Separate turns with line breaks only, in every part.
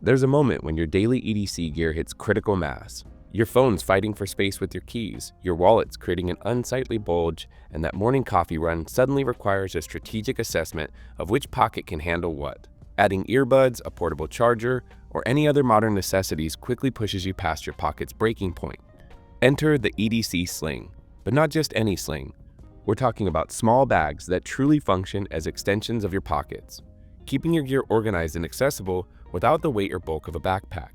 There's a moment when your daily EDC gear hits critical mass. Your phone's fighting for space with your keys, your wallet's creating an unsightly bulge, and that morning coffee run suddenly requires a strategic assessment of which pocket can handle what. Adding earbuds, a portable charger, or any other modern necessities quickly pushes you past your pocket's breaking point. Enter the EDC Sling, but not just any sling. We're talking about small bags that truly function as extensions of your pockets, keeping your gear organized and accessible without the weight or bulk of a backpack.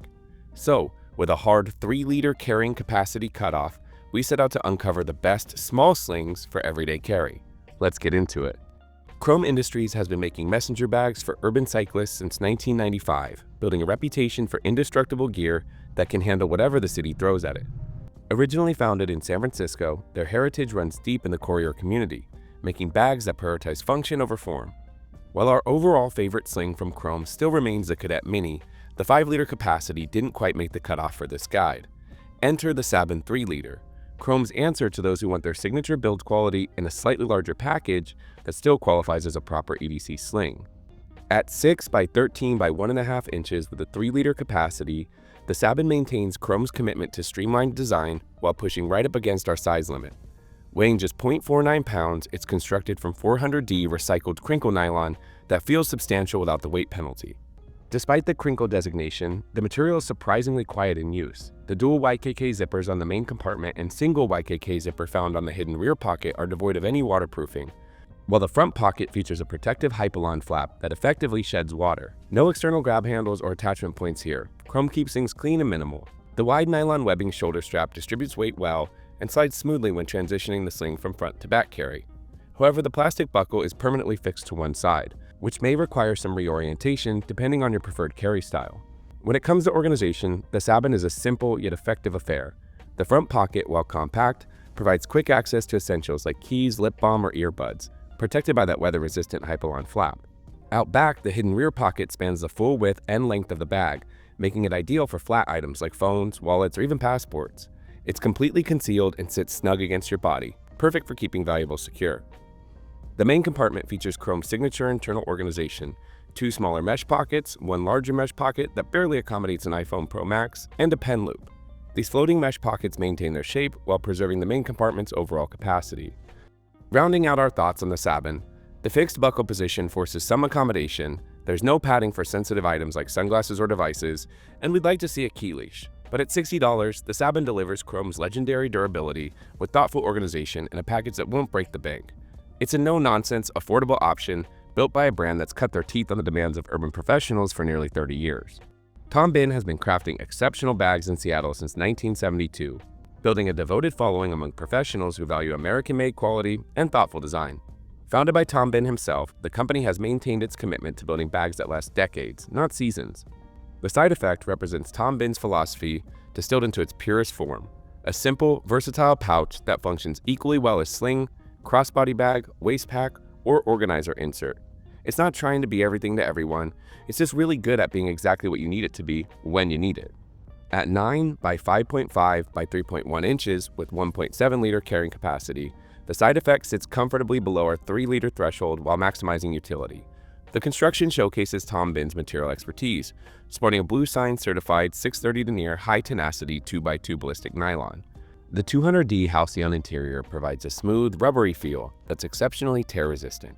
So, with a hard 3-liter carrying capacity cutoff, we set out to uncover the best small slings for everyday carry. Let's get into it. Chrome Industries has been making messenger bags for urban cyclists since 1995, building a reputation for indestructible gear that can handle whatever the city throws at it. Originally founded in San Francisco, their heritage runs deep in the courier community, making bags that prioritize function over form. While our overall favorite sling from Chrome still remains the Cadet Mini, the 5-liter capacity didn't quite make the cutoff for this guide. Enter the Sabin 3-liter, Chrome's answer to those who want their signature build quality in a slightly larger package that still qualifies as a proper EDC sling. At 6 by 13 by 1.5 inches with a 3-liter capacity, the Sabin maintains Chrome's commitment to streamlined design while pushing right up against our size limit. Weighing just 0.49 pounds, it's constructed from 400D recycled crinkle nylon that feels substantial without the weight penalty. Despite the crinkle designation, the material is surprisingly quiet in use. The dual YKK zippers on the main compartment and single YKK zipper found on the hidden rear pocket are devoid of any waterproofing, while the front pocket features a protective hypalon flap that effectively sheds water. No external grab handles or attachment points here. Chrome keeps things clean and minimal. The wide nylon webbing shoulder strap distributes weight well and slides smoothly when transitioning the sling from front to back carry. However, the plastic buckle is permanently fixed to one side, which may require some reorientation depending on your preferred carry style. When it comes to organization, the Sabin is a simple yet effective affair. The front pocket, while compact, provides quick access to essentials like keys, lip balm, or earbuds, protected by that weather-resistant hypalon flap. Out back, the hidden rear pocket spans the full width and length of the bag, making it ideal for flat items like phones, wallets, or even passports. It's completely concealed and sits snug against your body, perfect for keeping valuables secure. The main compartment features Chrome's signature internal organization, 2 smaller mesh pockets, 1 larger mesh pocket that barely accommodates an iPhone Pro Max, and a pen loop. These floating mesh pockets maintain their shape while preserving the main compartment's overall capacity. Rounding out our thoughts on the Sabin, the fixed buckle position forces some accommodation, there's no padding for sensitive items like sunglasses or devices, and we'd like to see a key leash. But at $60, the Sabin delivers Chrome's legendary durability with thoughtful organization and a package that won't break the bank. It's a no-nonsense, affordable option built by a brand that's cut their teeth on the demands of urban professionals for nearly 30 years. Bihn has been crafting exceptional bags in Seattle since 1972, building a devoted following among professionals who value American-made quality and thoughtful design. Founded by Bihn himself, the company has maintained its commitment to building bags that last decades, not seasons. The side effect represents Bihn's philosophy distilled into its purest form, a simple, versatile pouch that functions equally well as sling, crossbody bag, waist pack, or organizer insert. It's not trying to be everything to everyone, it's just really good at being exactly what you need it to be when you need it. At 9 by 5.5 by 3.1 inches with 1.7-liter carrying capacity, the side effect sits comfortably below our 3-liter threshold while maximizing utility. The construction showcases Bihn's material expertise, sporting a Blue Sign certified 630 denier high tenacity 2x2 ballistic nylon. The 200D Halcyon interior provides a smooth, rubbery feel that's exceptionally tear-resistant.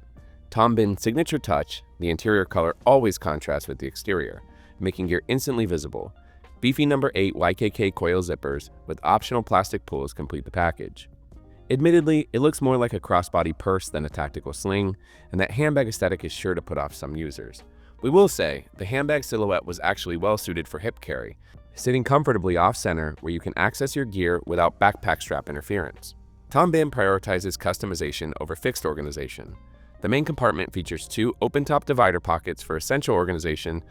Bihn's signature touch, the interior color always contrasts with the exterior, making gear instantly visible. Beefy No. 8 YKK coil zippers with optional plastic pulls complete the package. Admittedly, it looks more like a crossbody purse than a tactical sling, and that handbag aesthetic is sure to put off some users. We will say, the handbag silhouette was actually well suited for hip carry, sitting comfortably off-center where you can access your gear without backpack strap interference. Bihn prioritizes customization over fixed organization. The main compartment features 2 open-top divider pockets for essential organization,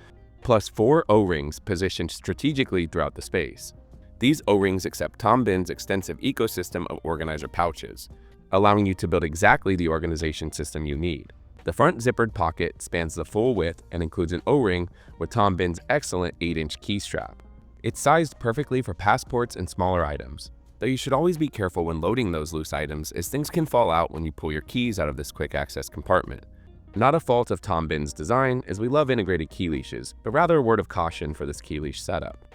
plus 4 O-rings positioned strategically throughout the space. These O-rings accept Bihn's extensive ecosystem of organizer pouches, allowing you to build exactly the organization system you need. The front zippered pocket spans the full width and includes an O-ring with Bihn's excellent 8-inch key strap. It's sized perfectly for passports and smaller items, though you should always be careful when loading those loose items as things can fall out when you pull your keys out of this quick access compartment. Not a fault of Bihn's design, as we love integrated key leashes, but rather a word of caution for this key leash setup.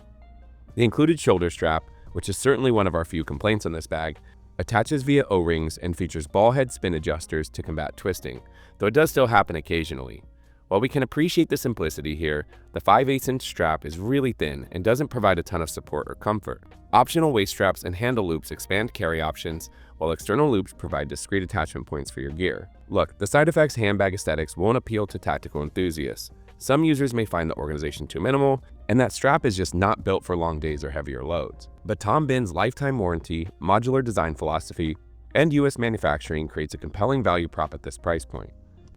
The included shoulder strap, which is certainly one of our few complaints on this bag, attaches via O-rings and features ball head spin adjusters to combat twisting, though it does still happen occasionally. While we can appreciate the simplicity here, the 5/8" strap is really thin and doesn't provide a ton of support or comfort. Optional waist straps and handle loops expand carry options, while external loops provide discrete attachment points for your gear. Look, the side effects handbag aesthetics won't appeal to tactical enthusiasts. Some users may find the organization too minimal, and that strap is just not built for long days or heavier loads. But Bihn's lifetime warranty, modular design philosophy, and US manufacturing creates a compelling value prop at this price point.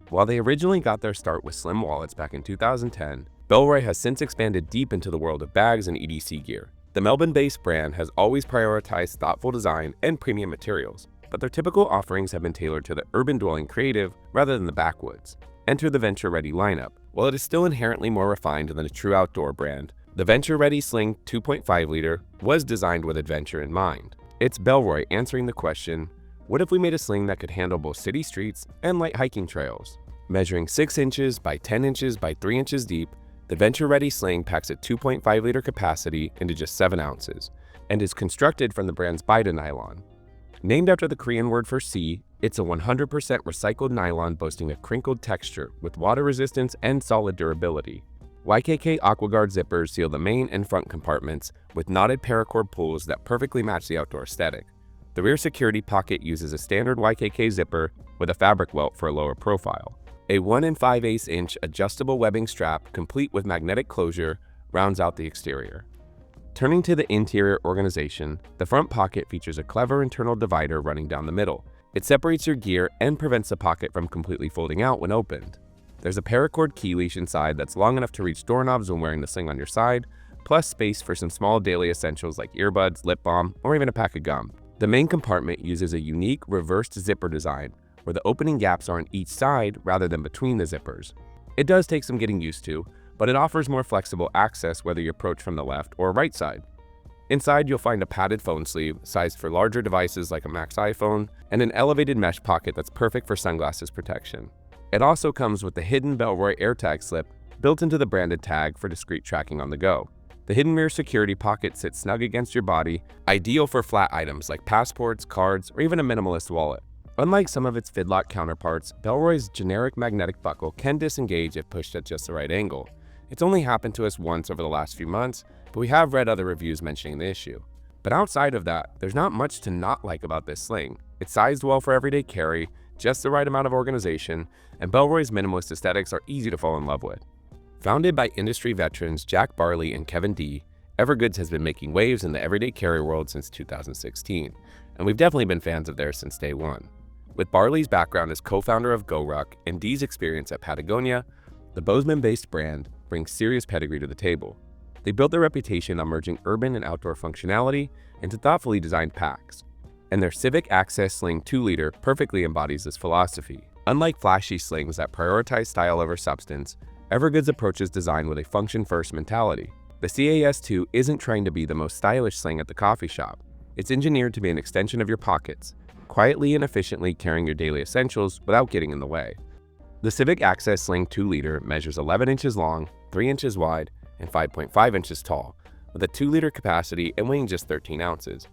While they originally got their start with slim wallets back in 2010, Bellroy has since expanded deep into the world of bags and EDC gear. The Melbourne-based brand has always prioritized thoughtful design and premium materials, but their typical offerings have been tailored to the urban-dwelling creative rather than the backwoods. Enter the Venture Ready lineup. While it is still inherently more refined than a true outdoor brand, the Venture Ready Sling 2.5-liter was designed with adventure in mind. It's Bellroy answering the question, what if we made a sling that could handle both city streets and light hiking trails? Measuring 6 inches by 10 inches by 3 inches deep, the Venture Ready Sling packs a 2.5-liter capacity into just 7 ounces and is constructed from the brand's Bihn nylon. Named after the Korean word for sea, it's a 100% recycled nylon boasting a crinkled texture with water resistance and solid durability. YKK AquaGuard zippers seal the main and front compartments with knotted paracord pulls that perfectly match the outdoor aesthetic. The rear security pocket uses a standard YKK zipper with a fabric welt for a lower profile. A 1 5/8" adjustable webbing strap, complete with magnetic closure, rounds out the exterior. Turning to the interior organization, the front pocket features a clever internal divider running down the middle. It separates your gear and prevents the pocket from completely folding out when opened. There's a paracord key leash inside that's long enough to reach doorknobs when wearing the sling on your side, plus space for some small daily essentials like earbuds, lip balm, or even a pack of gum. The main compartment uses a unique reversed zipper design, where the opening gaps are on each side rather than between the zippers. It does take some getting used to, but it offers more flexible access whether you approach from the left or right side. Inside, you'll find a padded phone sleeve, sized for larger devices like a Max iPhone, and an elevated mesh pocket that's perfect for sunglasses protection. It also comes with the hidden Bellroy AirTag slip built into the branded tag for discreet tracking on the go. The hidden mirror security pocket sits snug against your body, ideal for flat items like passports, cards, or even a minimalist wallet. Unlike some of its fidlock counterparts, Bellroy's generic magnetic buckle can disengage if pushed at just the right angle. It's only happened to us once over the last few months, but we have read other reviews mentioning the issue. But outside of that, there's not much to not like about this sling. It's sized well for everyday carry, just the right amount of organization, and Bellroy's minimalist aesthetics are easy to fall in love with. Founded by industry veterans Jack Barley and Kevin D, Evergoods has been making waves in the everyday carry world since 2016, and we've definitely been fans of theirs since day one. With Barley's background as co-founder of GoRuck and D's experience at Patagonia, the Bozeman-based brand brings serious pedigree to the table. They built their reputation on merging urban and outdoor functionality into thoughtfully designed packs, and their CIVIC Access Sling 2-liter perfectly embodies this philosophy. Unlike flashy slings that prioritize style over substance, Evergoods approaches design with a function-first mentality. The CAS2 isn't trying to be the most stylish sling at the coffee shop. It's engineered to be an extension of your pockets, quietly and efficiently carrying your daily essentials without getting in the way. The CIVIC Access Sling 2-liter measures 11 inches long, 3 inches wide, and 5.5 inches tall, with a 2-liter capacity and weighing just 13 ounces.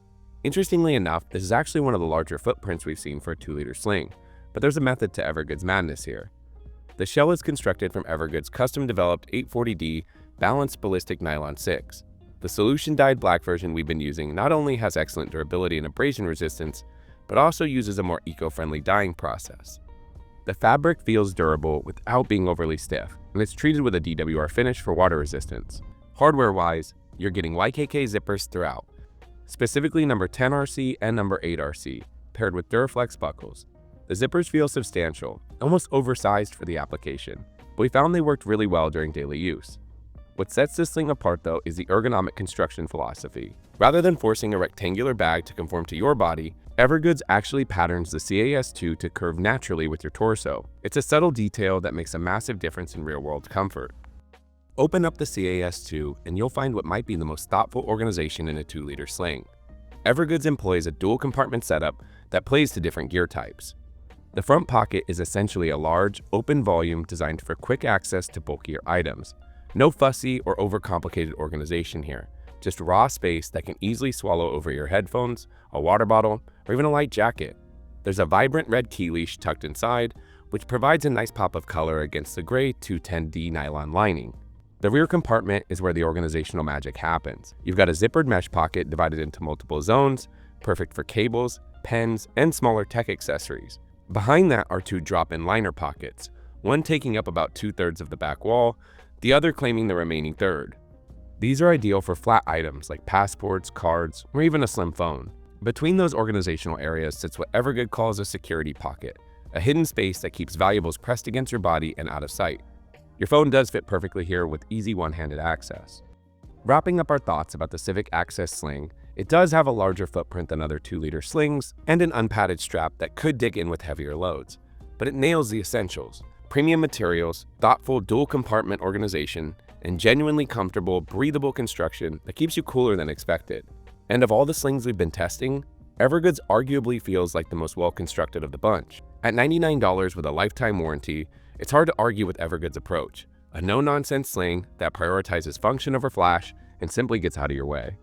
Interestingly enough, this is actually one of the larger footprints we've seen for a 2-liter sling, but there's a method to Evergoods madness here. The shell is constructed from Evergoods' custom-developed 840D balanced ballistic nylon 6. The solution-dyed black version we've been using not only has excellent durability and abrasion resistance, but also uses a more eco-friendly dyeing process. The fabric feels durable without being overly stiff, and it's treated with a DWR finish for water resistance. Hardware-wise, you're getting YKK zippers throughout, specifically number 10RC and number 8RC, paired with Duraflex buckles. The zippers feel substantial, almost oversized for the application, but we found they worked really well during daily use. What sets this sling apart though is the ergonomic construction philosophy. Rather than forcing a rectangular bag to conform to your body, Evergoods actually patterns the CAS2 to curve naturally with your torso. It's a subtle detail that makes a massive difference in real-world comfort. Open up the CAS2 and you'll find what might be the most thoughtful organization in a 2-liter sling. Evergoods employs a dual compartment setup that plays to different gear types. The front pocket is essentially a large, open volume designed for quick access to bulkier items. No fussy or overcomplicated organization here, just raw space that can easily swallow over your headphones, a water bottle, or even a light jacket. There's a vibrant red key leash tucked inside, which provides a nice pop of color against the gray 210D nylon lining. The rear compartment is where the organizational magic happens. You've got a zippered mesh pocket divided into multiple zones, perfect for cables, pens, and smaller tech accessories. Behind that are two drop-in liner pockets, one taking up about 2/3 of the back wall, the other claiming the remaining third. These are ideal for flat items like passports, cards, or even a slim phone. Between those organizational areas sits what Evergoods calls a security pocket, a hidden space that keeps valuables pressed against your body and out of sight. Your phone does fit perfectly here with easy one-handed access. Wrapping up our thoughts about the CIVIC Access Sling, it does have a larger footprint than other 2-liter slings and an unpadded strap that could dig in with heavier loads. But it nails the essentials: premium materials, thoughtful dual compartment organization, and genuinely comfortable, breathable construction that keeps you cooler than expected. And of all the slings we've been testing, Evergoods arguably feels like the most well-constructed of the bunch. At $99 with a lifetime warranty, it's hard to argue with Evergoods' approach, a no-nonsense sling that prioritizes function over flash and simply gets out of your way.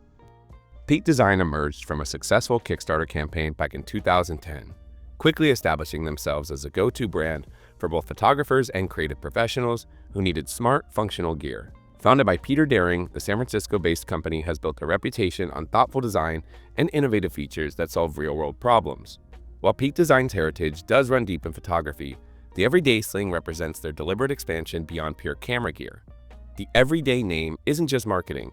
Peak Design emerged from a successful Kickstarter campaign back in 2010, quickly establishing themselves as a go-to brand for both photographers and creative professionals who needed smart, functional gear. Founded by Peter Daring, the San Francisco-based company has built a reputation on thoughtful design and innovative features that solve real-world problems. While Peak Design's heritage does run deep in photography, the Aer Day Sling represents their deliberate expansion beyond pure camera gear. The Everyday name isn't just marketing.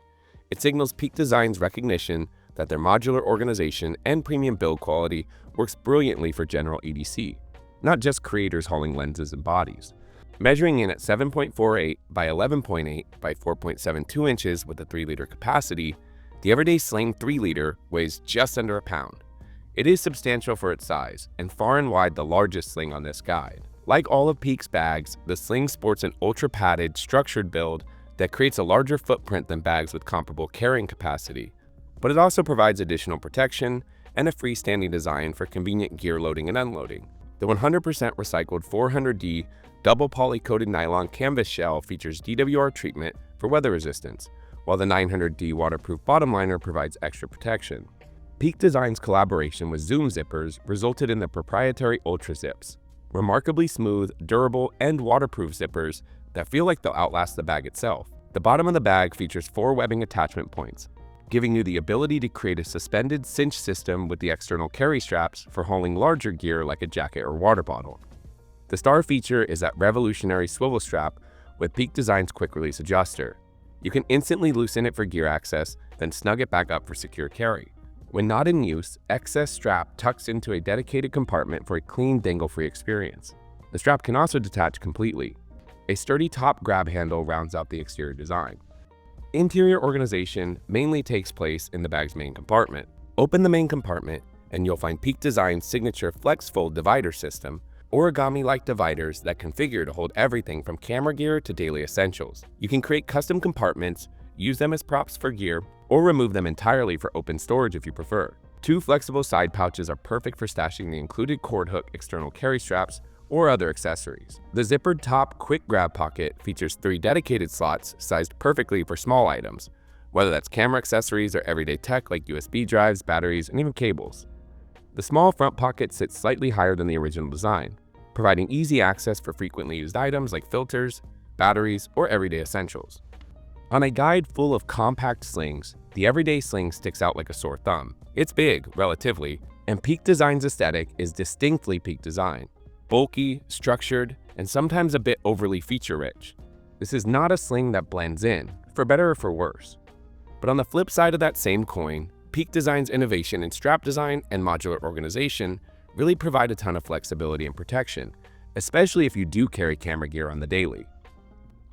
It signals Peak Design's recognition that their modular organization and premium build quality works brilliantly for general EDC, not just creators hauling lenses and bodies. Measuring in at 7.48 by 11.8 by 4.72 inches with a 3-liter capacity, the Aer Day Sling 3-liter weighs just under a pound. It is substantial for its size, and far and wide the largest sling on this guide. Like all of Peak's bags, the Sling sports an ultra-padded, structured build that creates a larger footprint than bags with comparable carrying capacity, but it also provides additional protection and a freestanding design for convenient gear loading and unloading. The 100% recycled 400D double poly-coated nylon canvas shell features DWR treatment for weather resistance, while the 900D waterproof bottom liner provides extra protection. Peak Design's collaboration with Zoom zippers resulted in the proprietary Ultra Zips, remarkably smooth, durable, and waterproof zippers that feel like they'll outlast the bag itself. The bottom of the bag features 4 webbing attachment points, giving you the ability to create a suspended cinch system with the external carry straps for hauling larger gear like a jacket or water bottle. The star feature is that revolutionary swivel strap with Peak Design's quick-release adjuster. You can instantly loosen it for gear access, then snug it back up for secure carry. When not in use, excess strap tucks into a dedicated compartment for a clean, dangle-free experience. The strap can also detach completely. A sturdy top grab handle rounds out the exterior design. Interior organization mainly takes place in the bag's main compartment. Open the main compartment, and you'll find Peak Design's signature FlexFold divider system, origami-like dividers that configure to hold everything from camera gear to daily essentials. You can create custom compartments, use them as props for gear, or remove them entirely for open storage if you prefer. 2 flexible side pouches are perfect for stashing the included cord hook external carry straps or other accessories. The zippered top quick grab pocket features 3 dedicated slots sized perfectly for small items, whether that's camera accessories or everyday tech like USB drives, batteries, and even cables. The small front pocket sits slightly higher than the original design, providing easy access for frequently used items like filters, batteries, or everyday essentials. On a guide full of compact slings, the Aer Day Sling sticks out like a sore thumb. It's big, relatively, and Peak Design's aesthetic is distinctly Peak Design. Bulky, structured, and sometimes a bit overly feature-rich. This is not a sling that blends in, for better or for worse. But on the flip side of that same coin, Peak Design's innovation in strap design and modular organization really provide a ton of flexibility and protection, especially if you do carry camera gear on the daily.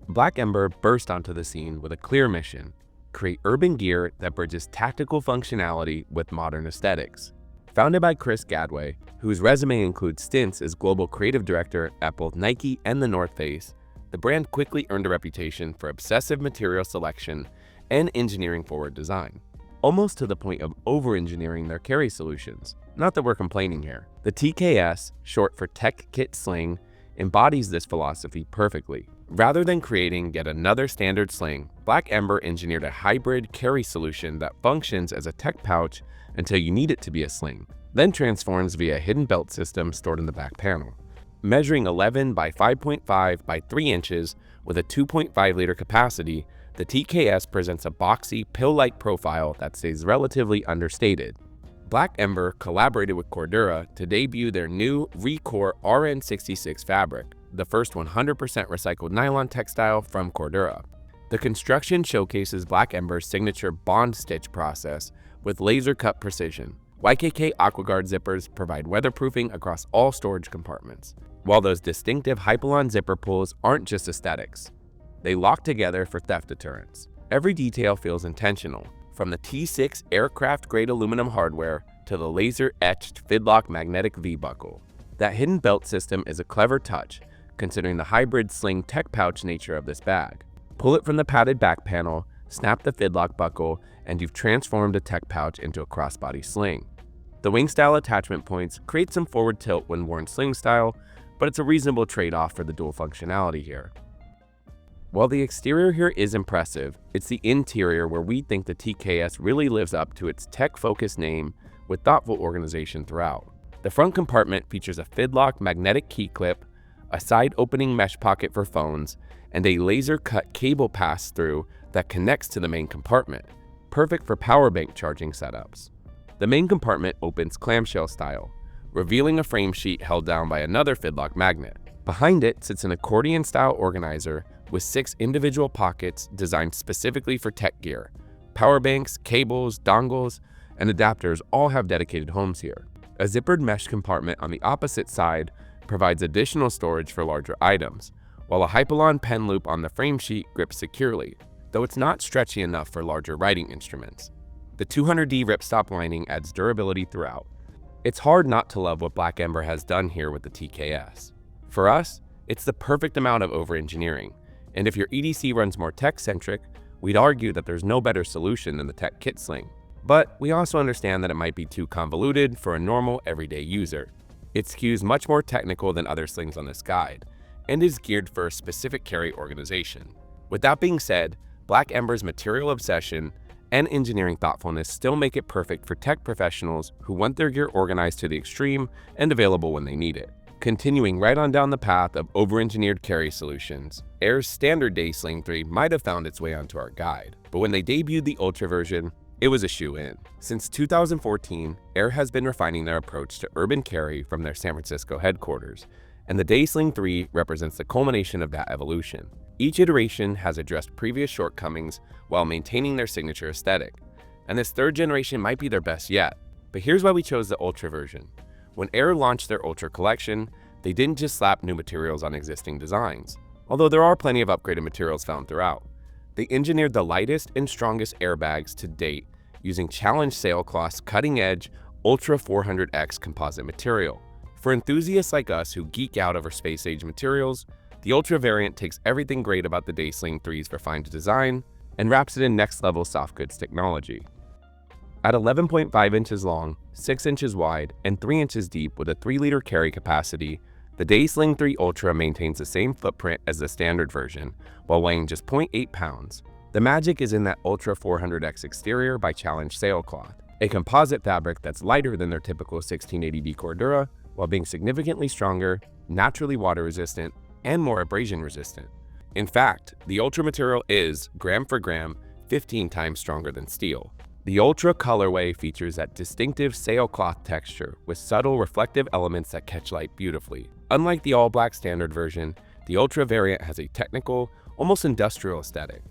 Black Ember burst onto the scene with a clear mission: create urban gear that bridges tactical functionality with modern aesthetics. Founded by Chris Gadway, whose resume includes stints as global creative director at both Nike and the North Face, the brand quickly earned a reputation for obsessive material selection and engineering-forward design. almost to the point of over-engineering their carry solutions. Not that we're complaining here. The TKS, short for Tech Kit Sling, embodies this philosophy perfectly. Rather than creating yet another standard sling, Black Ember engineered a hybrid carry solution that functions as a tech pouch until you need it to be a sling, then transforms via a hidden belt system stored in the back panel. Measuring 11 by 5.5 by 3 inches with a 2.5-liter capacity, the TKS presents a boxy, pill-like profile that stays relatively understated. Black Ember collaborated with Cordura to debut their new Recore RN66 fabric, the first 100% recycled nylon textile from Cordura. The construction showcases Black Ember's signature bond stitch process with laser-cut precision. YKK AquaGuard zippers provide weatherproofing across all storage compartments, while those distinctive Hypalon zipper pulls aren't just aesthetics. They lock together for theft deterrence. Every detail feels intentional, from the T6 aircraft-grade aluminum hardware to the laser-etched Fidlock magnetic V-buckle. That hidden belt system is a clever touch, considering the hybrid sling tech pouch nature of this bag. Pull it from the padded back panel, snap the Fidlock buckle, and you've transformed a tech pouch into a crossbody sling. The wing-style attachment points create some forward tilt when worn sling style, but it's a reasonable trade-off for the dual functionality here. While the exterior here is impressive, it's the interior where we think the TKS really lives up to its tech-focused name with thoughtful organization throughout. The front compartment features a Fidlock magnetic key clip, a side-opening mesh pocket for phones, and a laser-cut cable pass-through that connects to the main compartment, perfect for power bank charging setups. The main compartment opens clamshell style, revealing a frame sheet held down by another Fidlock magnet. Behind it sits an accordion-style organizer with 6 individual pockets designed specifically for tech gear. Power banks, cables, dongles, and adapters all have dedicated homes here. A zippered mesh compartment on the opposite side provides additional storage for larger items, while a Hypalon pen loop on the frame sheet grips securely, though it's not stretchy enough for larger writing instruments. The 200D ripstop lining adds durability throughout. It's hard not to love what Black Ember has done here with the TKS. For us, it's the perfect amount of over-engineering, and if your EDC runs more tech-centric, we'd argue that there's no better solution than the Tech Kit Sling. But we also understand that it might be too convoluted for a normal, everyday user. It skews much more technical than other slings on this guide, and is geared for a specific carry organization. With that being said, Black Ember's material obsession and engineering thoughtfulness still make it perfect for tech professionals who want their gear organized to the extreme and available when they need it. Continuing right on down the path of over-engineered carry solutions, Aer's standard Day Sling 3 might have found its way onto our guide, but when they debuted the Ultra version, it was a shoe-in. Since 2014, Aer has been refining their approach to urban carry from their San Francisco headquarters, and the Day Sling 3 represents the culmination of that evolution. Each iteration has addressed previous shortcomings while maintaining their signature aesthetic, and this third generation might be their best yet. But here's why we chose the Ultra version. When Aer launched their Ultra collection, they didn't just slap new materials on existing designs, although there are plenty of upgraded materials found throughout. They engineered the lightest and strongest airbags to date using Challenge Sailcloth's cutting-edge Ultra 400X composite material. For enthusiasts like us who geek out over space-age materials, the Ultra variant takes everything great about the Day Sling 3's refined design and wraps it in next-level softgoods technology. At 11.5 inches long, 6 inches wide, and 3 inches deep with a 3-liter carry capacity, the Day Sling 3 Ultra maintains the same footprint as the standard version, while weighing just 0.8 pounds. The magic is in that Ultra 400X exterior by Challenge Sailcloth, a composite fabric that's lighter than their typical 1680D Cordura, while being significantly stronger, naturally water-resistant, and more abrasion-resistant. In fact, the Ultra material is, gram for gram, 15 times stronger than steel. The Ultra colorway features that distinctive sailcloth texture with subtle reflective elements that catch light beautifully. Unlike the all-black standard version, the Ultra variant has a technical, almost industrial aesthetic.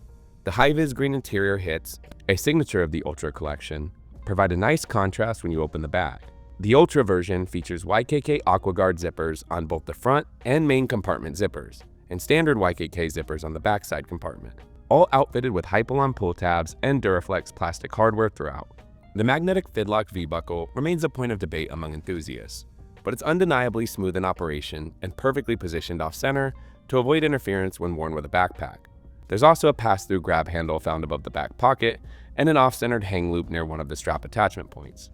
The high-vis green interior hits, a signature of the Ultra collection, provide a nice contrast when you open the bag. The Ultra version features YKK AquaGuard zippers on both the front and main compartment zippers, and standard YKK zippers on the backside compartment, all outfitted with Hypalon pull tabs and Duraflex plastic hardware throughout. The magnetic Fidlock V-buckle remains a point of debate among enthusiasts, but it's undeniably smooth in operation and perfectly positioned off-center to avoid interference when worn with a backpack. There's also a pass-through grab handle found above the back pocket and an off-centered hang loop near one of the strap attachment points.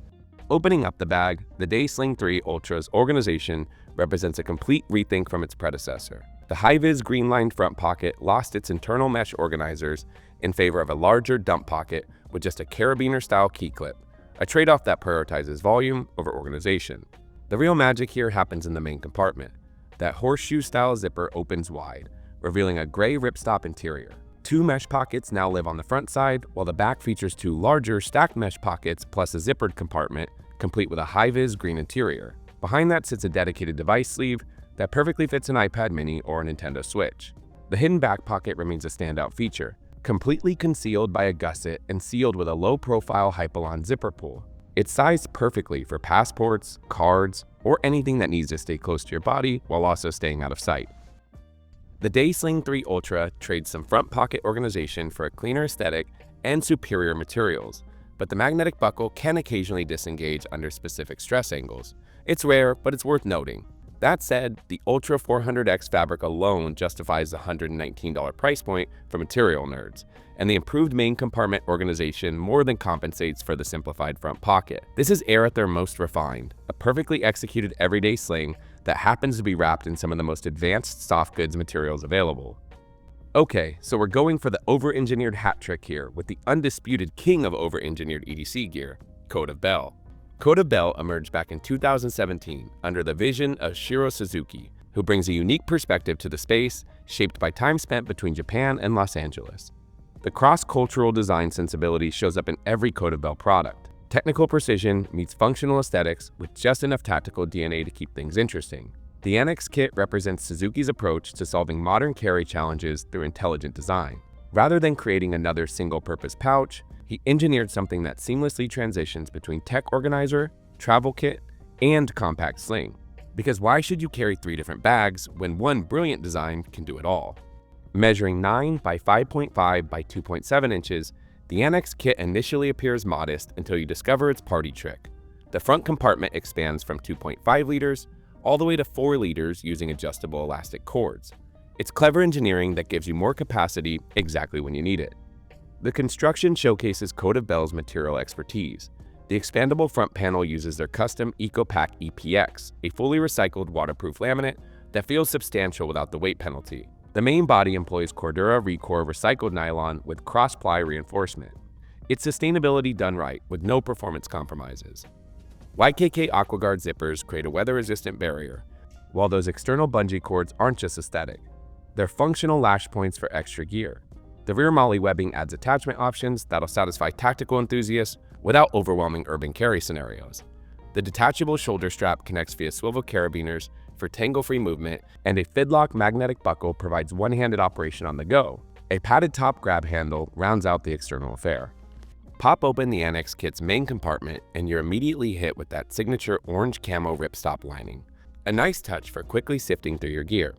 Opening up the bag, the Day Sling 3 Ultra's organization represents a complete rethink from its predecessor. The high-vis green-lined front pocket lost its internal mesh organizers in favor of a larger dump pocket with just a carabiner-style key clip, a trade-off that prioritizes volume over organization. The real magic here happens in the main compartment. That horseshoe-style zipper opens wide, revealing a gray ripstop interior. 2 mesh pockets now live on the front side, while the back features 2 larger stacked mesh pockets plus a zippered compartment, complete with a high-vis green interior. Behind that sits a dedicated device sleeve that perfectly fits an iPad mini or a Nintendo Switch. The hidden back pocket remains a standout feature, completely concealed by a gusset and sealed with a low-profile Hypalon zipper pull. It's sized perfectly for passports, cards, or anything that needs to stay close to your body while also staying out of sight. The Day Sling 3 Ultra trades some front pocket organization for a cleaner aesthetic and superior materials, but the magnetic buckle can occasionally disengage under specific stress angles. It's rare, but it's worth noting. That said, the Ultra 400X fabric alone justifies the $119 price point for material nerds, and the improved main compartment organization more than compensates for the simplified front pocket. This is Aer at their most refined, a perfectly executed everyday sling that happens to be wrapped in some of the most advanced soft goods materials available. Okay, so we're going for the over-engineered hat trick here with the undisputed king of over-engineered EDC gear, Code of Bell. Code of Bell emerged back in 2017 under the vision of Shiro Suzuki, who brings a unique perspective to the space shaped by time spent between Japan and Los Angeles. The cross-cultural design sensibility shows up in every Code of Bell product. Technical precision meets functional aesthetics with just enough tactical DNA to keep things interesting. The Annex kit represents Suzuki's approach to solving modern carry challenges through intelligent design. Rather than creating another single-purpose pouch, he engineered something that seamlessly transitions between tech organizer, travel kit, and compact sling. Because why should you carry 3 different bags when one brilliant design can do it all? Measuring 9 by 5.5 by 2.7 inches, the Annex kit initially appears modest until you discover its party trick. The front compartment expands from 2.5 liters all the way to 4 liters using adjustable elastic cords. It's clever engineering that gives you more capacity exactly when you need it. The construction showcases Code of Bell's material expertise. The expandable front panel uses their custom EcoPack EPX, a fully recycled waterproof laminate that feels substantial without the weight penalty. The main body employs Cordura Recore recycled nylon with cross-ply reinforcement. It's sustainability done right with no performance compromises. YKK AquaGuard zippers create a weather-resistant barrier, while those external bungee cords aren't just aesthetic. They're functional lash points for extra gear. The rear MOLLE webbing adds attachment options that'll satisfy tactical enthusiasts without overwhelming urban carry scenarios. The detachable shoulder strap connects via swivel carabiners for tangle-free movement, and a Fidlock magnetic buckle provides one-handed operation on the go. A padded top grab handle rounds out the external affair. Pop open the Annex kit's main compartment and you're immediately hit with that signature orange camo ripstop lining. A nice touch for quickly sifting through your gear.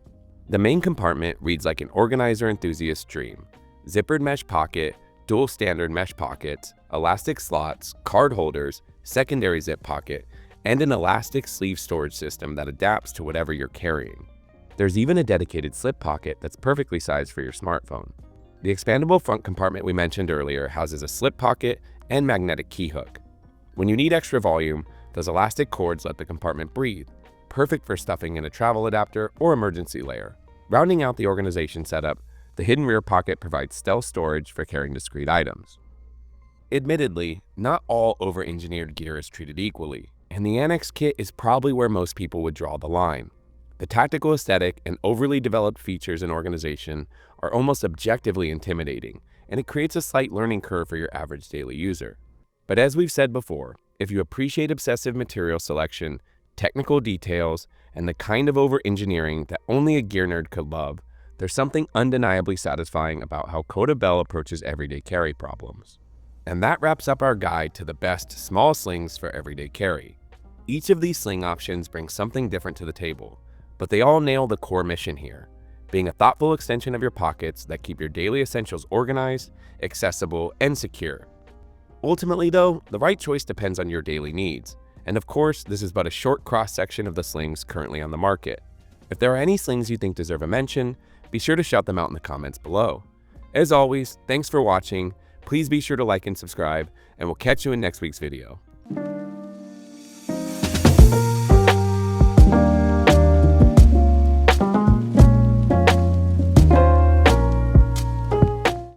The main compartment reads like an organizer enthusiast's dream. Zippered mesh pocket, dual standard mesh pockets, elastic slots, card holders, secondary zip pocket, and an elastic sleeve storage system that adapts to whatever you're carrying. There's even a dedicated slip pocket that's perfectly sized for your smartphone. The expandable front compartment we mentioned earlier houses a slip pocket and magnetic key hook. When you need extra volume, those elastic cords let the compartment breathe, perfect for stuffing in a travel adapter or emergency layer. Rounding out the organization setup, the hidden rear pocket provides stealth storage for carrying discrete items. Admittedly, not all over-engineered gear is treated equally, and the Annex kit is probably where most people would draw the line. The tactical aesthetic and overly developed features and organization are almost objectively intimidating, and it creates a slight learning curve for your average daily user. But as we've said before, if you appreciate obsessive material selection, technical details, and the kind of over-engineering that only a gear nerd could love, there's something undeniably satisfying about how Code of Bell approaches everyday carry problems. And that wraps up our guide to the best small slings for everyday carry. Each of these sling options brings something different to the table, but they all nail the core mission here, being a thoughtful extension of your pockets that keep your daily essentials organized, accessible, and secure. Ultimately though, the right choice depends on your daily needs, and of course, this is but a short cross-section of the slings currently on the market. If there are any slings you think deserve a mention, be sure to shout them out in the comments below. As always, thanks for watching. Please be sure to like and subscribe, and we'll catch you in next week's video.